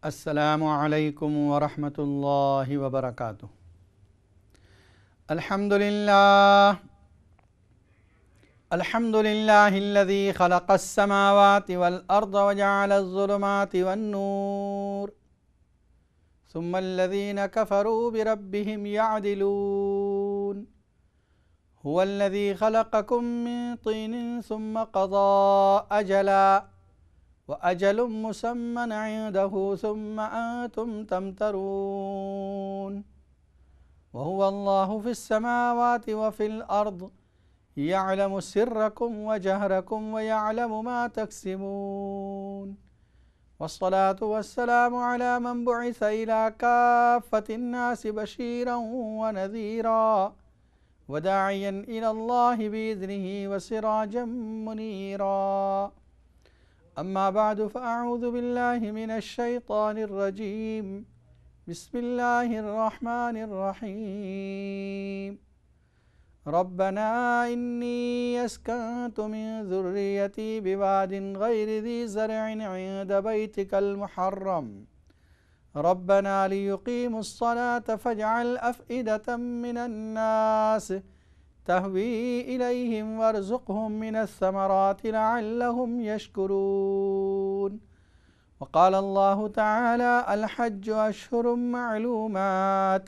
السلام علیکم ورحمۃ اللہ وبرکاتہ۔ الحمد للہ الذی خلق السماوات والارض وجعل الظلمات والنور ثم الذین کفروا بربهم یعدلون هو الذی خلقکم من طین ثم قضى اجلا وأجل مسمى عنده ثم أنتم تمترون وهو الله في السماوات وفي الأرض يعلم سركم وجهركم ويعلم ما تكسبون والصلاة والسلام على من بعث إلى كافة الناس بشيرا ونذيرا وداعيا إلى الله بإذنه وسراجا منيرا أما بعد فأعوذ بالله من الشيطان الرجيم بسم الله الرحمن الرحيم ربنا إني أسكنت من ذريتي بواد غير ذي زرع عند بيتك المحرم ربنا ليقيموا الصلاة فاجعل أفئدة من الناس تهوي إليهم وارزقهم من الثمرات لعلهم يشكرون وقال الله تعالى الحج أشهر معلومات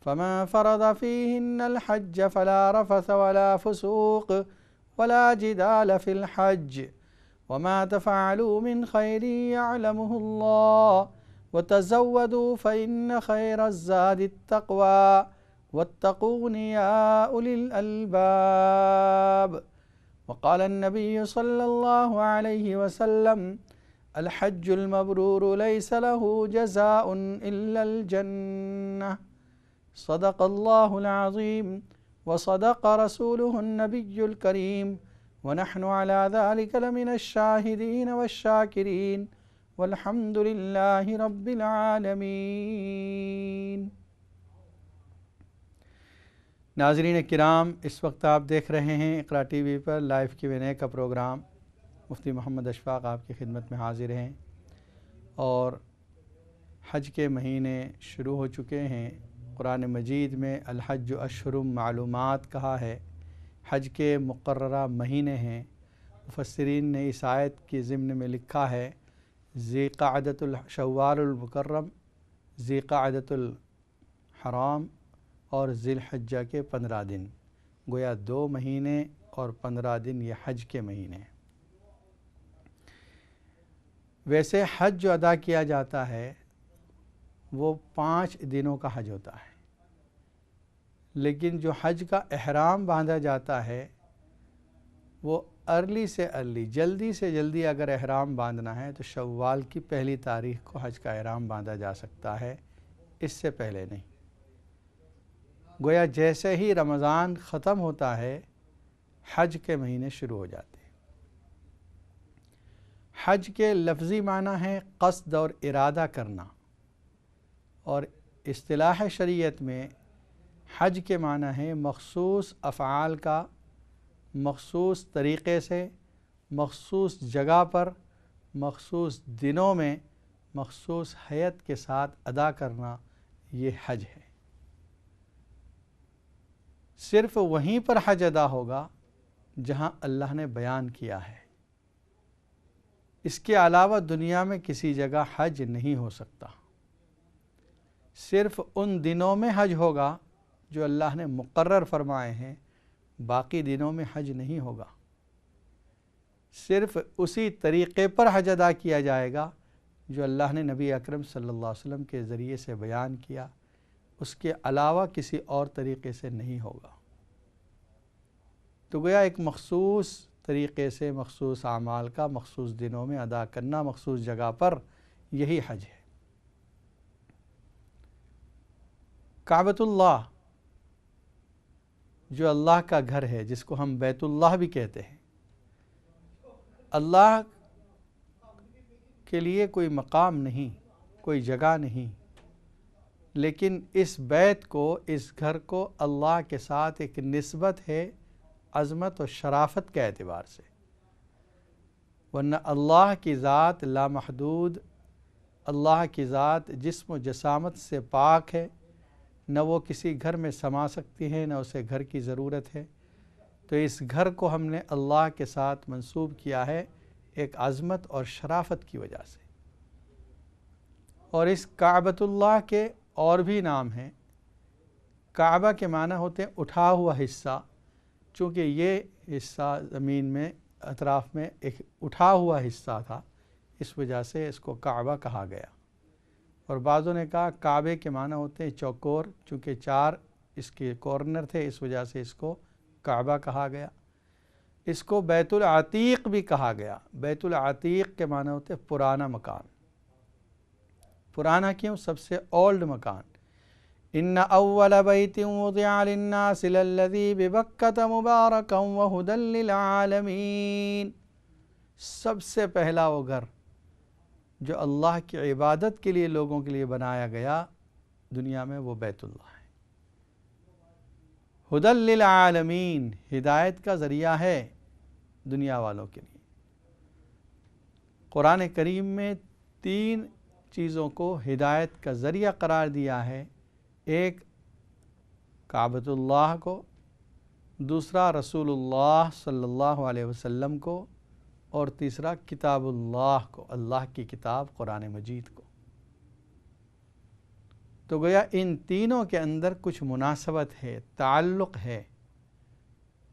فمن فرض فيهن الحج فلا رفث ولا فسوق ولا جدال في الحج وما تفعلوا من خير يعلمه الله وتزودوا فإن خير الزاد التقوى واتقون يا أولي الألباب وقال النبي صلى الله عليه وسلم الحج المبرور ليس له جزاء إلا الجنة صدق الله العظيم وصدق رسوله النبي الكريم ونحن على ذلك لمن الشاهدين والشاكرين والحمد لله رب العالمين۔ ناظرین کرام، اس وقت آپ دیکھ رہے ہیں اقرا ٹی وی پر لائیو Q&A کا پروگرام۔ مفتی محمد اشفاق آپ کی خدمت میں حاضر ہیں، اور حج کے مہینے شروع ہو چکے ہیں۔ قرآن مجید میں الحج اشہر معلومات کہا ہے، حج کے مقررہ مہینے ہیں۔ مفسرین نے اس آیت کی ضمن میں لکھا ہے ذی قعدۃ شوال المکرم، ذی قعدۃ الحرام اور ذی الحجہ کے 15 دن، گویا 2 مہینے اور 15 دن یہ حج کے مہینے ہیں۔ ویسے حج جو ادا کیا جاتا ہے وہ 5 دنوں کا حج ہوتا ہے، لیکن جو حج کا احرام باندھا جاتا ہے وہ ارلی سے ارلی، جلدی سے جلدی اگر احرام باندھنا ہے تو شوال کی 1 تاریخ کو حج کا احرام باندھا جا سکتا ہے، اس سے پہلے نہیں۔ گویا جیسے ہی رمضان ختم ہوتا ہے حج کے مہینے شروع ہو جاتے ہیں۔ حج کے لفظی معنی ہے قصد اور ارادہ کرنا، اور اصطلاح شریعت میں حج کے معنی ہے مخصوص افعال کا مخصوص طریقے سے، مخصوص جگہ پر، مخصوص دنوں میں، مخصوص ہیئت کے ساتھ ادا کرنا، یہ حج ہے۔ صرف وہیں پر حج ادا ہوگا جہاں اللہ نے بیان کیا ہے، اس کے علاوہ دنیا میں کسی جگہ حج نہیں ہو سکتا۔ صرف ان دنوں میں حج ہوگا جو اللہ نے مقرر فرمائے ہیں، باقی دنوں میں حج نہیں ہوگا۔ صرف اسی طریقے پر حج ادا کیا جائے گا جو اللہ نے نبی اکرم صلی اللہ علیہ وسلم کے ذریعے سے بیان کیا، اس کے علاوہ کسی اور طریقے سے نہیں ہوگا۔ تو گویا ایک مخصوص طریقے سے مخصوص اعمال کا مخصوص دنوں میں ادا کرنا، مخصوص جگہ پر، یہی حج ہے۔ کعبۃ اللہ جو اللہ کا گھر ہے، جس کو ہم بیت اللہ بھی کہتے ہیں، اللہ کے لیے کوئی مقام نہیں، کوئی جگہ نہیں، لیکن اس بیت کو، اس گھر کو اللہ کے ساتھ ایک نسبت ہے عظمت و شرافت کے اعتبار سے، ورنہ اللہ کی ذات لامحدود اللہ کی ذات جسم و جسامت سے پاک ہے، نہ وہ کسی گھر میں سما سکتی ہے، نہ اسے گھر کی ضرورت ہے، تو اس گھر کو ہم نے اللہ کے ساتھ منسوب کیا ہے ایک عظمت اور شرافت کی وجہ سے۔ اور اس کعبۃ اللہ کے اور بھی نام ہیں۔ کعبہ کے معنی ہوتے ہیں اٹھا ہوا حصہ، چونکہ یہ حصہ زمین میں اطراف میں ایک اٹھا ہوا حصہ تھا، اس وجہ سے اس کو کعبہ کہا گیا۔ اور بعضوں نے کہا کعبے کے معنی ہوتے ہیں چوکور، چونکہ 4 اس کے کارنر تھے، اس وجہ سے اس کو کعبہ کہا گیا۔ اس کو بیت العتیق بھی کہا گیا۔ بیت العتیق کے معنی ہوتے ہیں پرانا مکان۔ پرانا کیوں؟ سب سے اولڈ مکان۔ ان اول بیت وضع للناس للذی ببکۃ مبارکا وہدی للعالمین، سب سے پہلا وہ گھر جو اللہ کی عبادت کے لیے لوگوں کے لیے بنایا گیا دنیا میں، وہ بیت اللہ ہے۔ ہدی للعالمین، ہدایت کا ذریعہ ہے دنیا والوں کے لیے۔ قرآن کریم میں 3 چیزوں کو ہدایت کا ذریعہ قرار دیا ہے، ایک کعبۃ اللہ کو، دوسرا رسول اللہ صلی اللہ علیہ وسلم کو، اور تیسرا کتاب اللہ کو، اللہ کی کتاب قرآن مجید کو۔ تو گویا ان تینوں کے اندر کچھ مناسبت ہے، تعلق ہے۔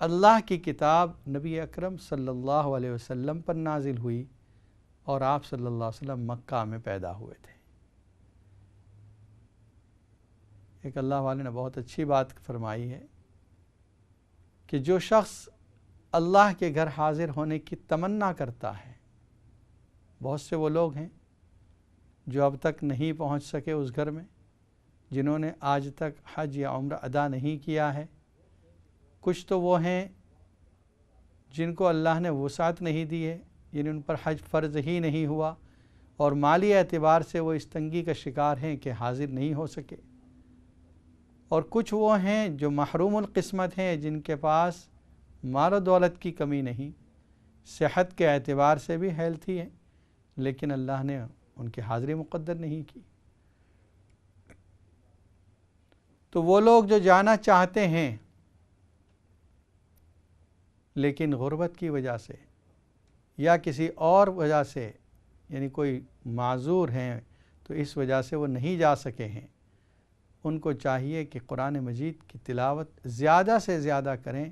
اللہ کی کتاب نبی اکرم صلی اللہ علیہ وسلم پر نازل ہوئی، اور آپ صلی اللہ علیہ وسلم مکہ میں پیدا ہوئے تھے۔ ایک اللہ والے نے بہت اچھی بات فرمائی ہے کہ جو شخص اللہ کے گھر حاضر ہونے کی تمنا کرتا ہے، بہت سے وہ لوگ ہیں جو اب تک نہیں پہنچ سکے اس گھر میں، جنہوں نے آج تک حج یا عمرہ ادا نہیں کیا ہے، کچھ تو وہ ہیں جن کو اللہ نے وسعت نہیں دی ہے، یعنی ان پر حج فرض ہی نہیں ہوا، اور مالی اعتبار سے وہ اس تنگی کا شکار ہیں کہ حاضر نہیں ہو سکے، اور کچھ وہ ہیں جو محروم القسمت ہیں، جن کے پاس مال و دولت کی کمی نہیں، صحت کے اعتبار سے بھی ہیلتھی ہیں، لیکن اللہ نے ان کی حاضری مقدر نہیں کی۔ تو وہ لوگ جو جانا چاہتے ہیں لیکن غربت کی وجہ سے یا کسی اور وجہ سے، یعنی کوئی معذور ہیں تو اس وجہ سے وہ نہیں جا سکے ہیں، ان کو چاہیے کہ قرآن مجید کی تلاوت زیادہ سے زیادہ کریں۔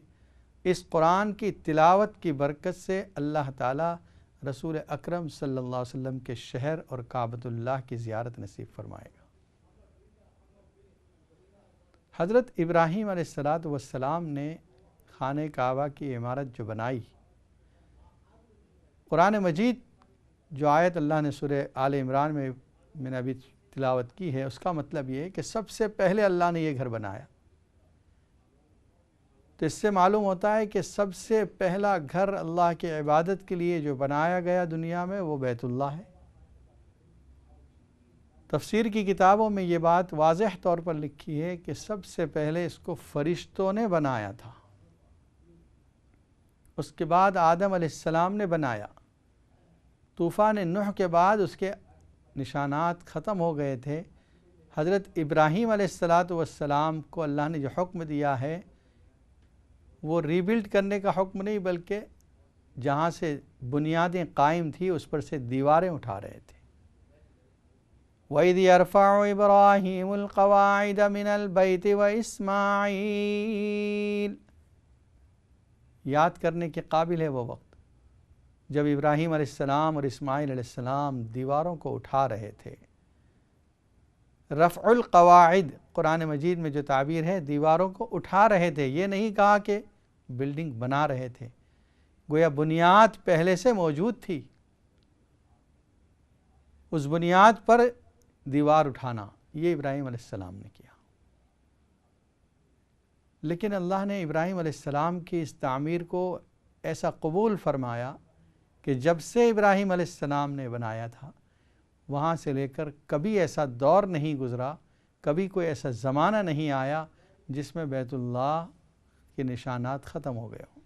اس قرآن کی تلاوت کی برکت سے اللہ تعالیٰ رسول اکرم صلی اللہ علیہ وسلم کے شہر اور کعبۃ اللہ کی زیارت نصیب فرمائے گا۔ حضرت ابراہیم علیہ السلام نے خانہ کعبہ کی عمارت جو بنائی، قرآن مجید جو آیت اللہ نے سورہ آل عمران میں نے ابھی تلاوت کی ہے، اس کا مطلب یہ ہے کہ سب سے پہلے اللہ نے یہ گھر بنایا۔ تو اس سے معلوم ہوتا ہے کہ سب سے پہلا گھر اللہ کی عبادت کے لیے جو بنایا گیا دنیا میں، وہ بیت اللہ ہے۔ تفسیر کی کتابوں میں یہ بات واضح طور پر لکھی ہے کہ سب سے پہلے اس کو فرشتوں نے بنایا تھا، اس کے بعد آدم علیہ السلام نے بنایا۔ طوفان نوح کے بعد اس کے نشانات ختم ہو گئے تھے۔ حضرت ابراہیم علیہ السلام کو اللہ نے جو حکم دیا ہے، وہ ری بلڈ کرنے کا حکم نہیں، بلکہ جہاں سے بنیادیں قائم تھی اس پر سے دیواریں اٹھا رہے تھے۔ وَإِذْ يَرْفَعُ إِبْرَاهِيمُ الْقَوَاعِدَ مِنَ الْبَيْتِ وَإِسْمَاعِيلُ، یاد کرنے کے قابل ہے وہ وقت جب ابراہیم علیہ السلام اور اسماعیل علیہ السلام دیواروں کو اٹھا رہے تھے۔ رفع القواعد قرآن مجید میں جو تعبیر ہے، دیواروں کو اٹھا رہے تھے، یہ نہیں کہا کہ بلڈنگ بنا رہے تھے، گویا بنیاد پہلے سے موجود تھی، اس بنیاد پر دیوار اٹھانا یہ ابراہیم علیہ السلام نے کیا۔ لیکن اللہ نے ابراہیم علیہ السلام کی اس تعمیر کو ایسا قبول فرمایا کہ جب سے ابراہیم علیہ السلام نے بنایا تھا، وہاں سے لے کر کبھی ایسا دور نہیں گزرا، کبھی کوئی ایسا زمانہ نہیں آیا جس میں بیت اللہ کے نشانات ختم ہو گئے ہوں۔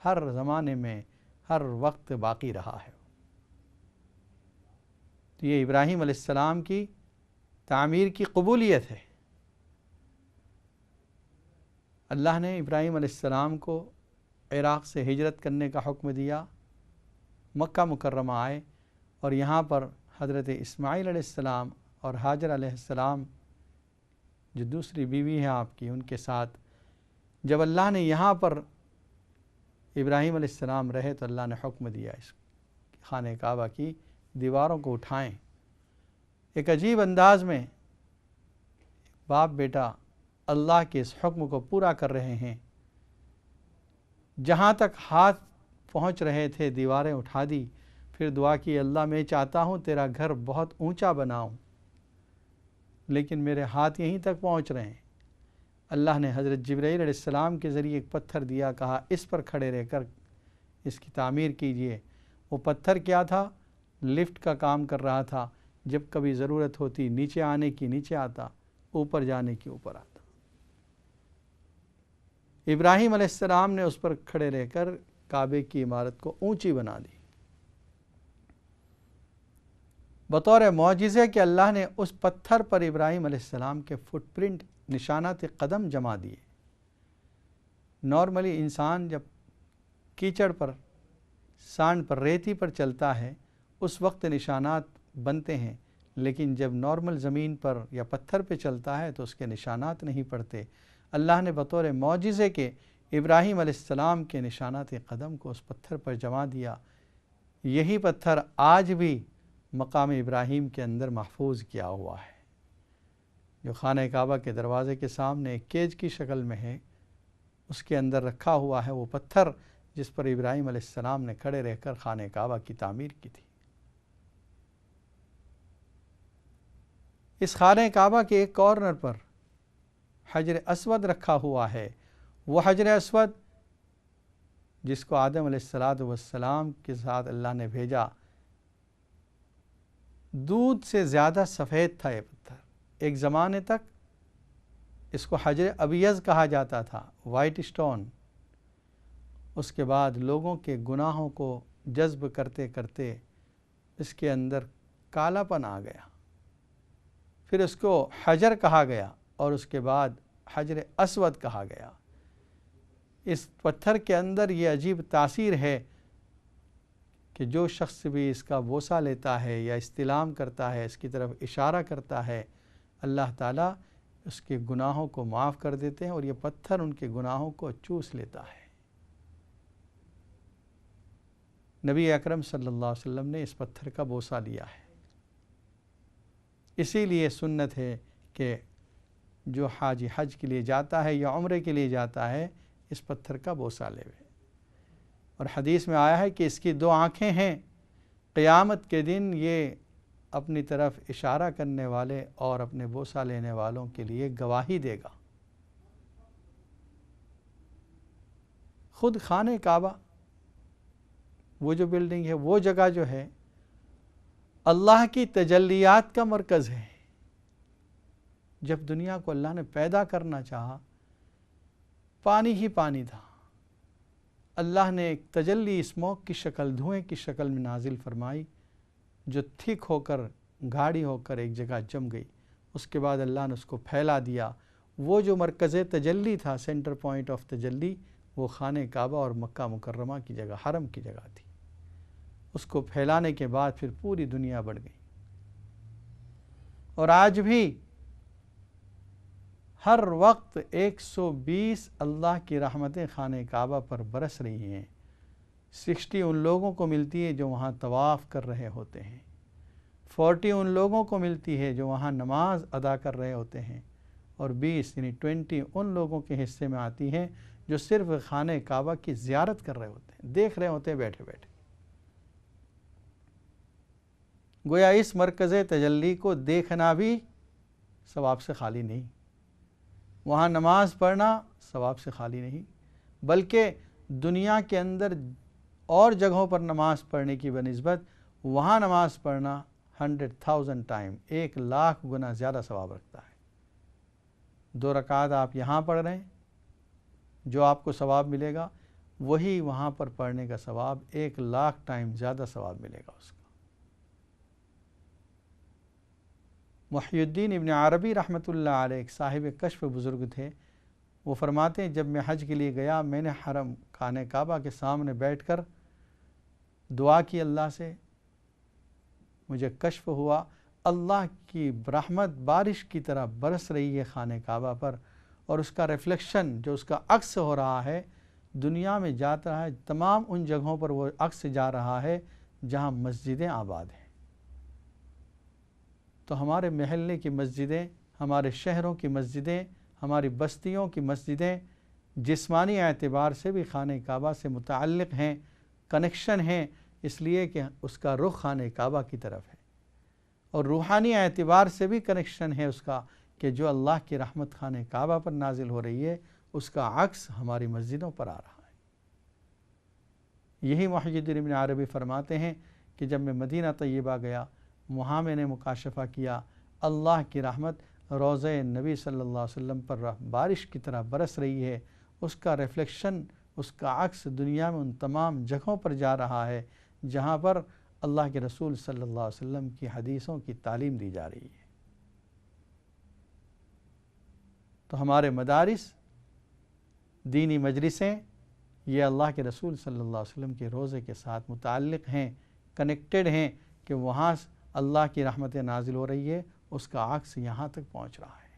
ہر زمانے میں ہر وقت باقی رہا ہے۔ یہ ابراہیم علیہ السلام کی تعمیر کی قبولیت ہے۔ اللہ نے ابراہیم علیہ السلام کو عراق سے ہجرت کرنے کا حکم دیا، مکہ مکرمہ آئے اور یہاں پر حضرت اسماعیل علیہ السلام اور ہاجر علیہ السلام جو دوسری بیوی ہیں آپ کی، ان کے ساتھ جب اللہ نے یہاں پر ابراہیم علیہ السلام رہے تو اللہ نے حکم دیا اس خانہ کعبہ کی دیواروں کو اٹھائیں۔ ایک عجیب انداز میں باپ بیٹا اللہ کے اس حکم کو پورا کر رہے ہیں۔ جہاں تک ہاتھ پہنچ رہے تھے دیواریں اٹھا دی، پھر دعا کی، اللہ میں چاہتا ہوں تیرا گھر بہت اونچا بناؤں، لیکن میرے ہاتھ یہیں تک پہنچ رہے ہیں۔ اللہ نے حضرت جبرائیل علیہ السلام کے ذریعے ایک پتھر دیا، کہا اس پر کھڑے رہ کر اس کی تعمیر کیجئے۔ وہ پتھر کیا تھا؟ لفٹ کا کام کر رہا تھا، جب کبھی ضرورت ہوتی نیچے آنے کی نیچے آتا، اوپر جانے کی اوپر آتا۔ ابراہیم علیہ السلام نے اس پر کھڑے رہ کر کعبے کی عمارت کو اونچی بنا دی، بطور معجزے کہ اللہ نے اس پتھر پر ابراہیم علیہ السلام کے فٹ پرنٹ، نشانات قدم جما دیے۔ نارملی انسان جب کیچڑ پر، سانڈ پر، ریتی پر چلتا ہے اس وقت نشانات بنتے ہیں، لیکن جب نارمل زمین پر یا پتھر پہ چلتا ہے تو اس کے نشانات نہیں پڑتے۔ اللہ نے بطور معجزے کے ابراہیم علیہ السلام کے نشانات قدم کو اس پتھر پر جما دیا۔ یہی پتھر آج بھی مقام ابراہیم کے اندر محفوظ کیا ہوا ہے، جو خانہ کعبہ کے دروازے کے سامنے ایک کیج کی شکل میں ہے، اس کے اندر رکھا ہوا ہے وہ پتھر جس پر ابراہیم علیہ السلام نے کھڑے رہ کر خانہ کعبہ کی تعمیر کی تھی۔ اس خانہ کعبہ کے ایک کارنر پر حجر اسود رکھا ہوا ہے۔ وہ حجر اسود جس کو آدم علیہ السلام کے ساتھ اللہ نے بھیجا، دودھ سے زیادہ سفید تھا یہ پتھر۔ ایک زمانے تک اس کو حجر ابیض کہا جاتا تھا، وائٹ سٹون۔ اس کے بعد لوگوں کے گناہوں کو جذب کرتے کرتے اس کے اندر کالا پن آ گیا، پھر اس کو حجر کہا گیا اور اس کے بعد حجر اسود کہا گیا۔ اس پتھر کے اندر یہ عجیب تاثیر ہے کہ جو شخص بھی اس کا بوسہ لیتا ہے یا استلام کرتا ہے، اس کی طرف اشارہ کرتا ہے، اللہ تعالیٰ اس کے گناہوں کو معاف کر دیتے ہیں اور یہ پتھر ان کے گناہوں کو چوس لیتا ہے۔ نبی اکرم صلی اللہ علیہ وسلم نے اس پتھر کا بوسہ لیا ہے۔ اسی لیے سنت ہے کہ جو حاجی حج کے لیے جاتا ہے یا عمرے کے لیے جاتا ہے اس پتھر کا بوسہ لے۔ اور حدیث میں آیا ہے کہ اس کی دو آنکھیں ہیں، قیامت کے دن یہ اپنی طرف اشارہ کرنے والے اور اپنے بوسہ لینے والوں کے لیے گواہی دے گا۔ خود خانہ کعبہ، وہ جو بلڈنگ ہے، وہ جگہ جو ہے، اللہ کی تجلیات کا مرکز ہے۔ جب دنیا کو اللہ نے پیدا کرنا چاہا، پانی ہی پانی تھا، اللہ نے ایک تجلی اسموک کی شکل، دھوئیں کی شکل میں نازل فرمائی، جو تھک ہو کر، گاڑھی ہو کر ایک جگہ جم گئی۔ اس کے بعد اللہ نے اس کو پھیلا دیا۔ وہ جو مرکز تجلی تھا، سینٹر پوائنٹ آف تجلی، وہ خانہ کعبہ اور مکہ مکرمہ کی جگہ، حرم کی جگہ تھی۔ اس کو پھیلانے کے بعد پھر پوری دنیا بڑھ گئی، اور آج بھی ہر وقت 120 اللہ کی رحمتیں خانہ کعبہ پر برس رہی ہیں۔ 60 ان لوگوں کو ملتی ہے جو وہاں طواف کر رہے ہوتے ہیں، 40 ان لوگوں کو ملتی ہے جو وہاں نماز ادا کر رہے ہوتے ہیں، اور 20 یعنی 20 ان لوگوں کے حصے میں آتی ہیں جو صرف خانہ کعبہ کی زیارت کر رہے ہوتے ہیں، دیکھ رہے ہوتے ہیں بیٹھے بیٹھے۔ گویا اس مرکز تجلی کو دیکھنا بھی ثواب سے خالی نہیں، وہاں نماز پڑھنا ثواب سے خالی نہیں، بلکہ دنیا کے اندر اور جگہوں پر نماز پڑھنے کی بنسبت وہاں نماز پڑھنا 100,000 ٹائم، 1,00,000 گنا زیادہ ثواب رکھتا ہے۔ 2 رکعات آپ یہاں پڑھ رہے ہیں، جو آپ کو ثواب ملے گا، وہی وہاں پر پڑھنے کا ثواب 1,00,000 ٹائم زیادہ ثواب ملے گا اس کا۔ محی الدین ابن عربی رحمۃ اللہ علیہ ایک صاحب کشف بزرگ تھے، وہ فرماتے ہیں جب میں حج کے لیے گیا میں نے حرم خانہ کعبہ کے سامنے بیٹھ کر دعا کی اللہ سے، مجھے کشف ہوا اللہ کی رحمت بارش کی طرح برس رہی ہے خانہ کعبہ پر، اور اس کا ریفلیکشن جو اس کا عکس ہو رہا ہے دنیا میں جاتا ہے، تمام ان جگہوں پر وہ عکس جا رہا ہے جہاں مسجدیں آباد ہیں۔ تو ہمارے محلے کی مسجدیں، ہمارے شہروں کی مسجدیں، ہماری بستیوں کی مسجدیں جسمانی اعتبار سے بھی خانہ کعبہ سے متعلق ہیں، کنیکشن ہیں، اس لیے کہ اس کا رخ خانہ کعبہ کی طرف ہے، اور روحانی اعتبار سے بھی کنیکشن ہے اس کا کہ جو اللہ کی رحمت خانہ کعبہ پر نازل ہو رہی ہے اس کا عکس ہماری مسجدوں پر آ رہا ہے۔ یہی محی الدین ابن عربی فرماتے ہیں کہ جب میں مدینہ طیبہ گیا وہاں میں نے مکاشفہ کیا اللہ کی رحمت روضہ نبی صلی اللہ علیہ وسلم پر بارش کی طرح برس رہی ہے، اس کا ریفلیکشن، اس کا عکس دنیا میں ان تمام جگہوں پر جا رہا ہے جہاں پر اللہ کے رسول صلی اللہ علیہ وسلم کی حدیثوں کی تعلیم دی جا رہی ہے۔ تو ہمارے مدارس، دینی مجلسیں یہ اللہ کے رسول صلی اللہ علیہ وسلم کے روضے کے ساتھ متعلق ہیں، کنیکٹڈ ہیں کہ وہاں اللہ کی رحمت نازل ہو رہی ہے، اس کا عکس یہاں تک پہنچ رہا ہے۔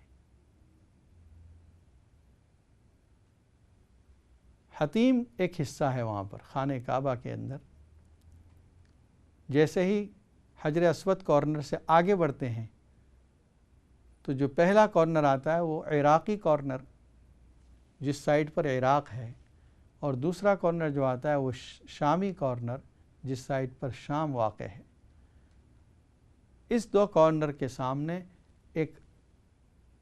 حتیم ایک حصہ ہے وہاں پر خانہ کعبہ کے اندر۔ جیسے ہی حجر اسود کارنر سے آگے بڑھتے ہیں تو جو پہلا کارنر آتا ہے وہ عراقی کارنر جس سائڈ پر عراق ہے، اور دوسرا کارنر جو آتا ہے وہ شامی کارنر جس سائڈ پر شام واقع ہے۔ اس دو کارنر کے سامنے ایک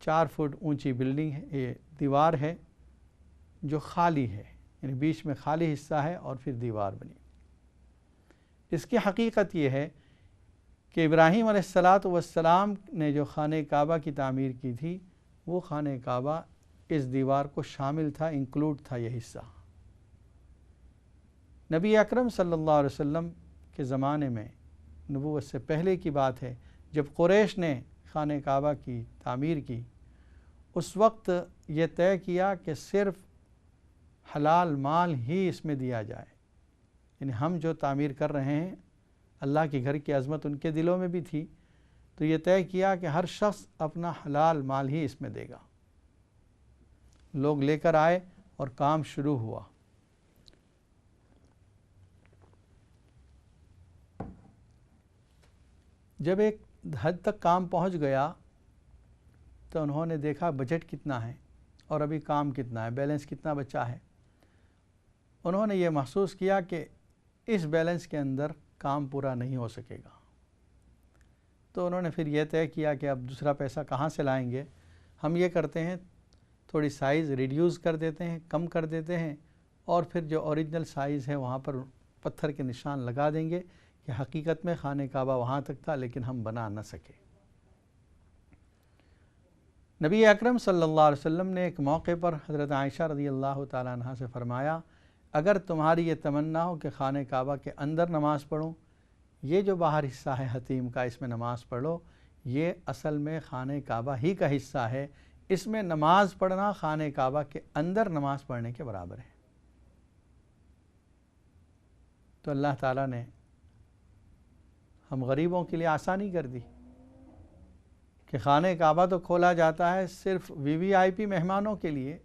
4 فٹ اونچی بلڈنگ ہے، یہ دیوار ہے جو خالی ہے، یعنی بیچ میں خالی حصہ ہے اور پھر دیوار بنی۔ اس کی حقیقت یہ ہے کہ ابراہیم علیہ السلام نے جو خانہ کعبہ کی تعمیر کی تھی وہ خانہ کعبہ اس دیوار کو شامل تھا، انکلوڈ تھا یہ حصہ۔ نبی اکرم صلی اللہ علیہ وسلم کے زمانے میں، نبوت سے پہلے کی بات ہے، جب قریش نے خانہ کعبہ کی تعمیر کی اس وقت یہ طے کیا کہ صرف حلال مال ہی اس میں دیا جائے، یعنی ہم جو تعمیر کر رہے ہیں اللہ کے گھر کی عظمت ان کے دلوں میں بھی تھی، تو یہ طے کیا کہ ہر شخص اپنا حلال مال ہی اس میں دے گا۔ لوگ لے کر آئے اور کام شروع ہوا۔ جب ایک حد تک کام پہنچ گیا تو انہوں نے دیکھا بجٹ کتنا ہے اور ابھی کام کتنا ہے، بیلنس کتنا بچا ہے۔ انہوں نے یہ محسوس کیا کہ اس بیلنس کے اندر کام پورا نہیں ہو سکے گا، تو انہوں نے پھر یہ طے کیا کہ اب دوسرا پیسہ کہاں سے لائیں گے، ہم یہ کرتے ہیں تھوڑی سائز ریڈیوز کر دیتے ہیں، کم کر دیتے ہیں، اور پھر جو اوریجنل سائز ہے وہاں پر پتھر کے نشان لگا دیں گے کہ حقیقت میں خانہ کعبہ وہاں تک تھا لیکن ہم بنا نہ سکے۔ نبی اکرم صلی اللہ علیہ وسلم نے ایک موقع پر حضرت عائشہ رضی اللہ تعالیٰ عنہ سے فرمایا، اگر تمہاری یہ تمنا ہو کہ خانہ کعبہ کے اندر نماز پڑھوں، یہ جو باہر حصہ ہے حتیم کا اس میں نماز پڑھ لو، یہ اصل میں خانہ کعبہ ہی کا حصہ ہے، اس میں نماز پڑھنا خانہ کعبہ کے اندر نماز پڑھنے کے برابر ہے۔ تو اللہ تعالیٰ نے ہم غریبوں کے لیے آسانی کر دی کہ خانہ کعبہ تو کھولا جاتا ہے صرف VVIP مہمانوں کے لیے،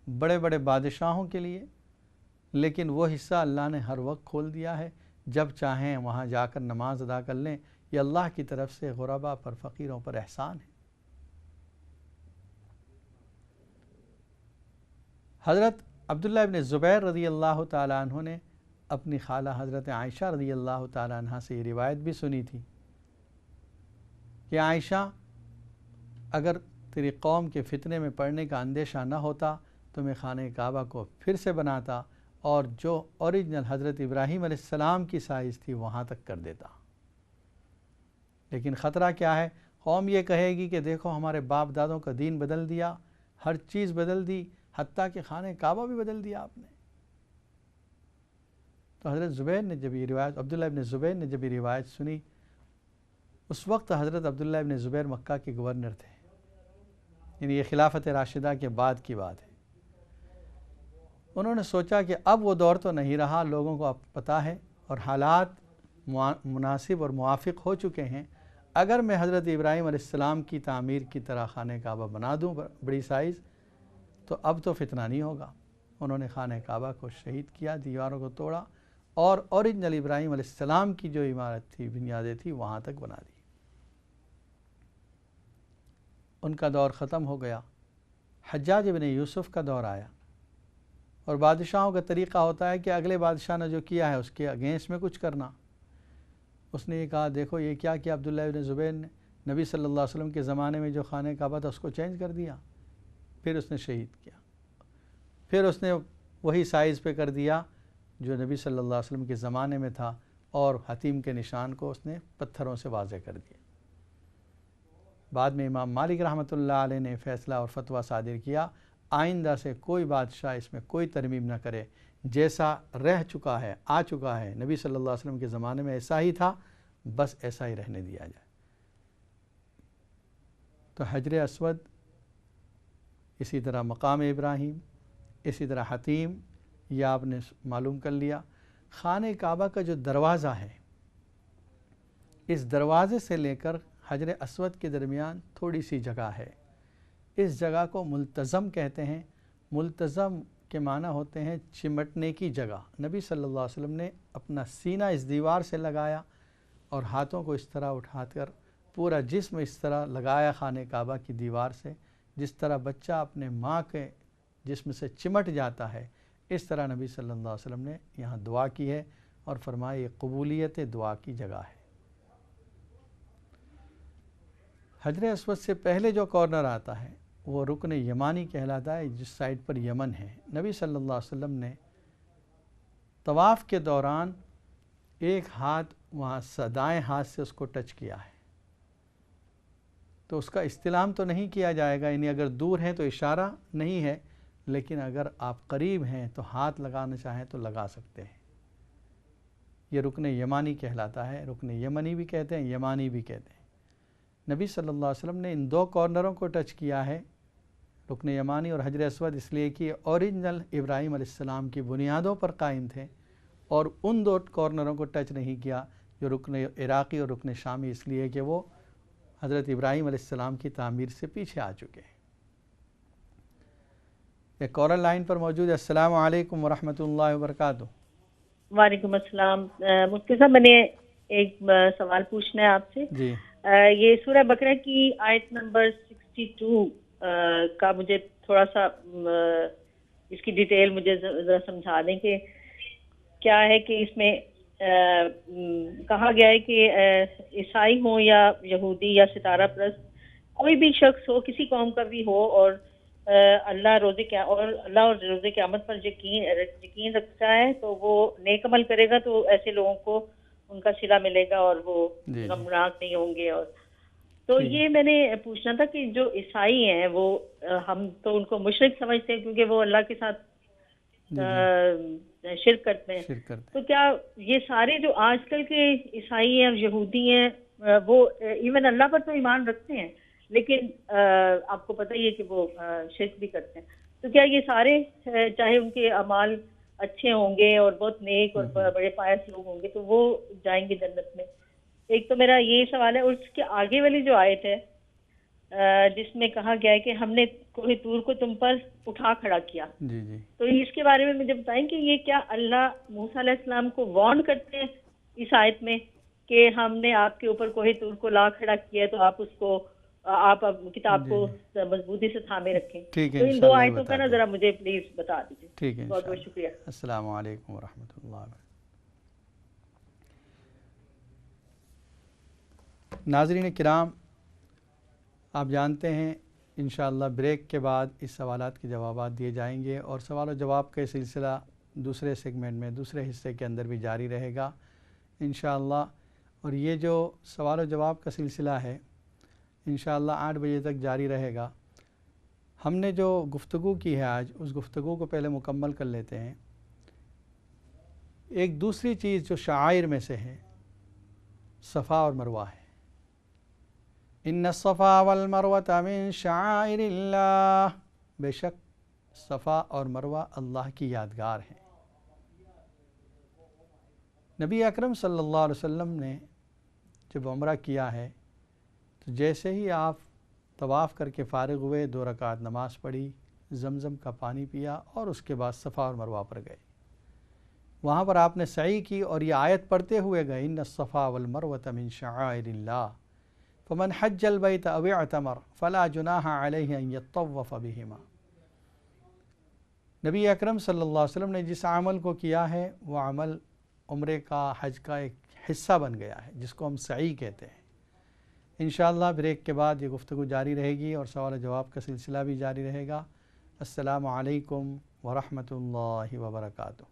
بڑے بڑے بادشاہوں کے لیے، لیکن وہ حصہ اللہ نے ہر وقت کھول دیا ہے، جب چاہیں وہاں جا کر نماز ادا کر لیں، یہ اللہ کی طرف سے غربا پر، فقیروں پر احسان ہے۔ حضرت عبداللہ ابن زبیر رضی اللہ تعالیٰ عنہ نے اپنی خالہ حضرت عائشہ رضی اللہ تعالیٰ عنہ سے یہ روایت بھی سنی تھی کہ عائشہ، اگر تیری قوم کے فتنے میں پڑنے کا اندیشہ نہ ہوتا تو میں خانہ کعبہ کو پھر سے بناتا اور جو اوریجنل حضرت ابراہیم علیہ السلام کی سائز تھی وہاں تک کر دیتا۔ لیکن خطرہ کیا ہے، قوم یہ کہے گی کہ دیکھو ہمارے باپ دادوں کا دین بدل دیا، ہر چیز بدل دی، حتیٰ کہ خانہ کعبہ بھی بدل دیا آپ نے۔ تو حضرت زبیر نے جب یہ روایت، عبداللہ ابن زبیر نے جب یہ روایت سنی اس وقت حضرت عبداللہ ابن زبیر مکہ کے گورنر تھے، یعنی یہ خلافت راشدہ کے بعد کی بات ہے۔ انہوں نے سوچا کہ اب وہ دور تو نہیں رہا، لوگوں کو اب پتہ ہے اور حالات مناسب اور موافق ہو چکے ہیں، اگر میں حضرت ابراہیم علیہ السلام کی تعمیر کی طرح خانہ کعبہ بنا دوں بڑی سائز، تو اب تو فتنہ نہیں ہوگا۔ انہوں نے خانہ کعبہ کو شہید کیا، دیواروں کو توڑا اور اوریجنل ابراہیم علیہ السلام کی جو عمارت تھی، بنیادیں تھی، وہاں تک بنا دی۔ ان کا دور ختم ہو گیا۔ حجاج ابن یوسف کا دور آیا، اور بادشاہوں کا طریقہ ہوتا ہے کہ اگلے بادشاہ نے جو کیا ہے اس کے اگینسٹ میں کچھ کرنا۔ اس نے یہ کہا دیکھو یہ کیا کیا عبداللہ ابن زبیر نے، نبی صلی اللہ علیہ وسلم کے زمانے میں جو خانہ کعبہ تھا اس کو چینج کر دیا، پھر اس نے شہید کیا، پھر اس نے وہی سائز پہ کر دیا جو نبی صلی اللہ علیہ وسلم کے زمانے میں تھا، اور حتیم کے نشان کو اس نے پتھروں سے واضح کر دیا۔ بعد میں امام مالک رحمۃ اللہ علیہ نے فیصلہ اور فتویٰ صادر کیا، آئندہ سے کوئی بادشاہ اس میں کوئی ترمیم نہ کرے، جیسا رہ چکا ہے، آ چکا ہے، نبی صلی اللہ علیہ وسلم کے زمانے میں ایسا ہی تھا، بس ایسا ہی رہنے دیا جائے۔ تو حجر اسود، اسی طرح مقام ابراہیم، اسی طرح حتیم، یہ آپ نے معلوم کر لیا۔ خانہ کعبہ کا جو دروازہ ہے، اس دروازے سے لے کر حجر اسود کے درمیان تھوڑی سی جگہ ہے، اس جگہ کو ملتزم کہتے ہیں۔ ملتزم کے معنی ہوتے ہیں چمٹنے کی جگہ۔ نبی صلی اللہ علیہ وسلم نے اپنا سینہ اس دیوار سے لگایا اور ہاتھوں کو اس طرح اٹھا کر پورا جسم اس طرح لگایا خانہ کعبہ کی دیوار سے، جس طرح بچہ اپنے ماں کے جسم سے چمٹ جاتا ہے، اس طرح نبی صلی اللہ علیہ وسلم نے یہاں دعا کی ہے، اور فرمایا یہ قبولیت دعا کی جگہ ہے۔ حجر اسود سے پہلے جو کارنر آتا ہے وہ رکن یمانی کہلاتا ہے، جس سائڈ پر یمن ہے۔ نبی صلی اللہ علیہ وسلم نے طواف کے دوران ایک ہاتھ وہاں دائیں ہاتھ سے اس کو ٹچ کیا ہے، تو اس کا استلام تو نہیں کیا جائے گا، یعنی اگر دور ہیں تو اشارہ نہیں ہے، لیکن اگر آپ قریب ہیں تو ہاتھ لگانا چاہیں تو لگا سکتے ہیں۔ یہ رکن یمانی کہلاتا ہے، رکن یمنی بھی کہتے ہیں، یمانی بھی کہتے ہیں۔ نبی صلی اللہ علیہ وسلم نے ان دو کارنروں کو ٹچ کیا ہے، رکن یمانی اور حجر اسود، اس لیے کہ اوریجنل ابراہیم علیہ السلام کی بنیادوں پر قائم تھے، اور ان دو کارنروں کو ٹچ نہیں کیا جو رکن عراقی اور رکن شامی، اس لیے کہ وہ حضرت ابراہیم علیہ السلام کی تعمیر سے پیچھے آ چکے ہیں۔ ایک کالر لائن پر موجود ہے۔ السلام علیکم ورحمۃ اللہ وبرکاتہ۔ وعلیکم السلام۔ مفتی صاحب، میں نے ایک سوال پوچھنا ہے آپ سے۔ جی، یہ سورہ بقرہ کی آیت نمبر 62 کا مجھے تھوڑا سا اس کی ڈیٹیل مجھے ذرا سمجھا دیں کہ کیا ہے کہ اس میں کہا گیا ہے کہ عیسائی ہوں یا یہودی یا ستارہ پرست، کوئی بھی شخص ہو، کسی قوم کا بھی ہو، اور اللہ اور روز قیامت پر یقین رکھتا ہے، تو وہ نیک عمل کرے گا تو ایسے لوگوں کو ان کا صلہ ملے گا اور وہ گمراہ نہیں ہوں گے۔ اور تو یہ میں نے پوچھنا تھا کہ جو عیسائی ہیں وہ ہم تو ان کو مشرک سمجھتے ہیں کیونکہ وہ اللہ کے ساتھ شرک کرتے ہیں، تو کیا یہ سارے جو آج کل کے عیسائی ہیں اور یہودی ہیں وہ ایون اللہ پر تو ایمان رکھتے ہیں، لیکن آپ کو پتہ ہی ہے کہ وہ شرک بھی کرتے ہیں، تو کیا یہ سارے چاہے ان کے اعمال اچھے ہوں گے اور بہت نیک اور بڑے پائس لوگ ہوں گے تو وہ جائیں گے جنت میں؟ ایک تو میرا یہ سوال ہے۔ اور اس کے آگے والی جو آیت ہے جس میں کہا گیا ہے کہ ہم نے کوہ طور کو تم پر اٹھا کھڑا کیا، جی جی، تو اس کے بارے میں مجھے بتائیں کہ یہ کیا اللہ موسیٰ علیہ السلام کو وارن کرتے ہیں اس آیت میں کہ ہم نے آپ کے اوپر کوہ طور کو لا کھڑا کیا ہے، تو آپ اس کو آپ کتاب کو مضبوطی سے تھامے رکھیں؟ تو ان دو آیتوں کا نا ذرا مجھے پلیز بتا دیجیے۔ ٹھیک ہے، بہت بہت شکریہ۔ السلام علیکم ورحمۃ اللہ وبرکاتہ۔ ناظرین کرام، آپ جانتے ہیں انشاءاللہ بریک کے بعد اس سوالات کے جوابات دیے جائیں گے، اور سوال و جواب کا سلسلہ دوسرے سیگمنٹ میں، دوسرے حصے کے اندر بھی جاری رہے گا انشاءاللہ۔ اور یہ جو سوال و جواب کا سلسلہ ہے انشاءاللہ 8 بجے تک جاری رہے گا۔ ہم نے جو گفتگو کی ہے آج، اس گفتگو کو پہلے مکمل کر لیتے ہیں۔ ایک دوسری چیز جو شعائر میں سے ہے، صفا اور مروہ ہے۔ ان الصفا والمروۃ من شعائر اللہ، بے شک صفا اور مروہ اللہ کی یادگار ہیں۔ نبی اکرم صلی اللہ علیہ وسلم نے جب عمرہ کیا ہے تو جیسے ہی آپ طواف کر کے فارغ ہوئے، 2 رکعت نماز پڑھی، زمزم کا پانی پیا اور اس کے بعد صفا اور مروہ پر گئے۔ وہاں پر آپ نے سعی کی اور یہ آیت پڑھتے ہوئے گئے، ان الصفا والمروۃ من شعائر اللہ فمن حج البیت او اعتمر فلا جناح علیہ ان یطوف بہما۔ نبی اکرم صلی اللہ علیہ وسلم نے جس عمل کو کیا ہے وہ عمل عمرے کا، حج کا ایک حصہ بن گیا ہے، جس کو ہم سعی کہتے ہیں۔ انشاءاللہ بریک کے بعد یہ گفتگو جاری رہے گی اور سوال و جواب کا سلسلہ بھی جاری رہے گا۔ السلام علیکم ورحمۃ اللہ وبرکاتہ۔